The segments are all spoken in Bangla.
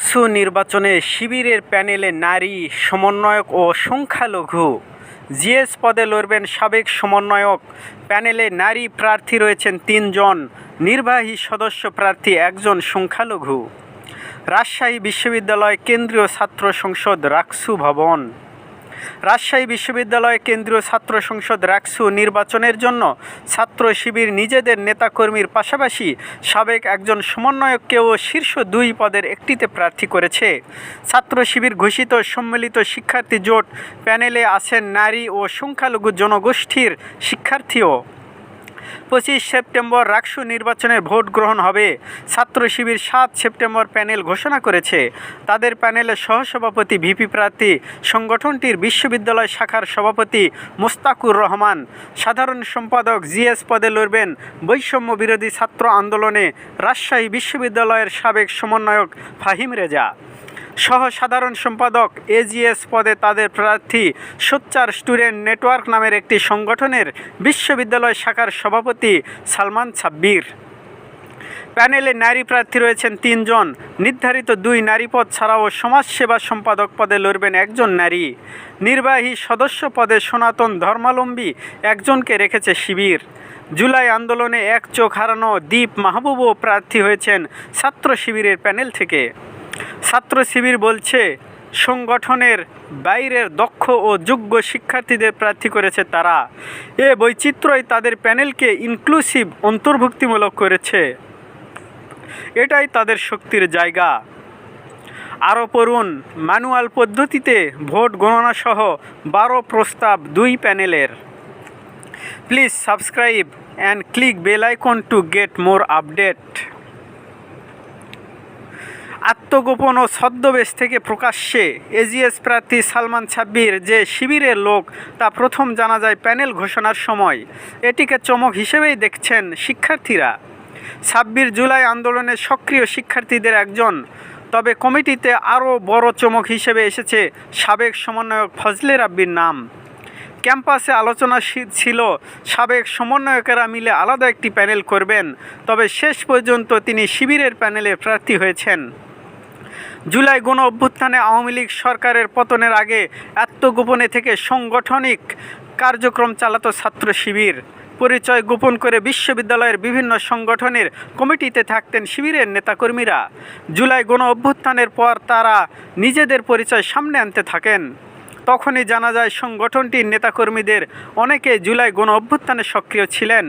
রাকসু নির্বাচনে শিবিরের প্যানেলে নারী সমন্বয়ক ও সংখ্যালঘু জিএস পদে লড়বেন সাবেক সমন্বয়ক। প্যানেলে নারী প্রার্থী রয়েছেন ৩ জন, নির্বাহী সদস্য প্রার্থী ১ জন সংখ্যালঘু। রাজশাহী বিশ্ববিদ্যালয় কেন্দ্রীয় ছাত্র সংসদ রাকসু ভবন। রাজশাহী বিশ্ববিদ্যালয় কেন্দ্রীয় ছাত্র সংসদ রাকসু নির্বাচনের জন্য ছাত্র শিবির নিজেদের নেতাকর্মীর পাশাপাশি সাবেক একজন সমন্বয়ককেও শীর্ষ ২ পদের একটিতে প্রার্থী করেছে। ছাত্র শিবির ঘোষিত সম্মিলিত শিক্ষার্থী জোট প্যানেলে আছেন নারী ও সংখ্যালঘু জনগোষ্ঠীর শিক্ষার্থীও। ২৫ সেপ্টেম্বর রাকসু নির্বাচনের ভোট গ্রহণ হবে। ছাত্র শিবির ৭ সেপ্টেম্বর প্যানেল ঘোষণা করেছে। তাদের প্যানেলে সহসভাপতি ভিপি প্রার্থী, সংগঠনটির বিশ্ববিদ্যালয় শাখার সভাপতি মোস্তাকুর রহমান, সাধারণ সম্পাদক জিএস পদে লড়বেন বৈষম্য বিরোধী ছাত্র আন্দোলনে রাজশাহী বিশ্ববিদ্যালয়ের সাবেক সমন্বয়ক ফাহিম রেজা। সহ সাধারণ সম্পাদক এজিএস পদে তাদের প্রার্থী সোচ্চার স্টুডেন্ট নেটওয়ার্ক নামের একটি সংগঠনের বিশ্ববিদ্যালয় শাখার সভাপতি সালমান সাব্বির। প্যানেলে নারী প্রার্থী রয়েছেন ৩ জন। নির্ধারিত ২ নারী পদ ছাড়াও সমাজসেবা সম্পাদক পদে লড়বেন ১ জন নারী। নির্বাহী সদস্য পদে সনাতন ধর্মাবলম্বী ১ জনকে রেখেছে শিবির। জুলাই আন্দোলনে এক চোখ হারানো দীপ মাহবুবও প্রার্থী হয়েছেন ছাত্র শিবিরের প্যানেল থেকে। ছাত্র শিবির বলছে, সংগঠনের বাইরের দক্ষ ও যোগ্য শিক্ষার্থীদের প্রার্থী করেছে তারা। এ বৈচিত্র্যই তাদের প্যানেলকে ইনক্লুসিভ, অন্তর্ভুক্তিমূলক করেছে। এটাই তাদের শক্তির জায়গা। আরও পড়ুন, ম্যানুয়াল পদ্ধতিতে ভোট গণনা সহ ১২ প্রস্তাব ২ প্যানেলের। Please subscribe and click bell icon to get more update. আত্মগোপন ও ছদ্মবেশ থেকে প্রকাশ্যে এজিএস প্রার্থী সালমান সাব্বির যে শিবিরের লোক তা প্রথম জানা যায় প্যানেল ঘোষণার সময়। এটিকে চমক হিসেবেই দেখছেন শিক্ষার্থীরা। সাব্বির জুলাই আন্দোলনের সক্রিয় শিক্ষার্থীদের একজন। তবে কমিটিতে আরও বড় চমক হিসেবে এসেছে সাবেক সমন্বয়ক ফজলে রাব্বির নাম। ক্যাম্পাসে আলোচনা ছিল সাবেক সমন্বয়কেরা মিলে আলাদা একটি প্যানেল করবেন, তবে শেষ পর্যন্ত তিনি শিবিরের প্যানেলে প্রার্থী হয়েছেন। জুলাই গণ অভ্যুত্থানে আওয়ামী লীগ সরকারের পতনের আগে আত্মগোপনে থেকে সাংগঠনিক কার্যক্রম চালাতো ছাত্র শিবির। পরিচয় গোপন করে বিশ্ববিদ্যালয়ের বিভিন্ন সংগঠনের কমিটিতে থাকতেন শিবিরের নেতাকর্মীরা। জুলাই গণ অভ্যুত্থানের পর তারা নিজেদের পরিচয় সামনে আনতে থাকেন। তখনই জানা যায় সংগঠনটির নেতাকর্মীদের অনেকে জুলাই গণ অভ্যুত্থানে সক্রিয় ছিলেন।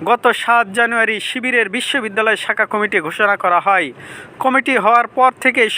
গত ৭ জানুয়ারি শিবিরের বিশ্ববিদ্যালয় শাখা কমিটি ঘোষণা করা হয়। কমিটি হওয়ার পর থেকেই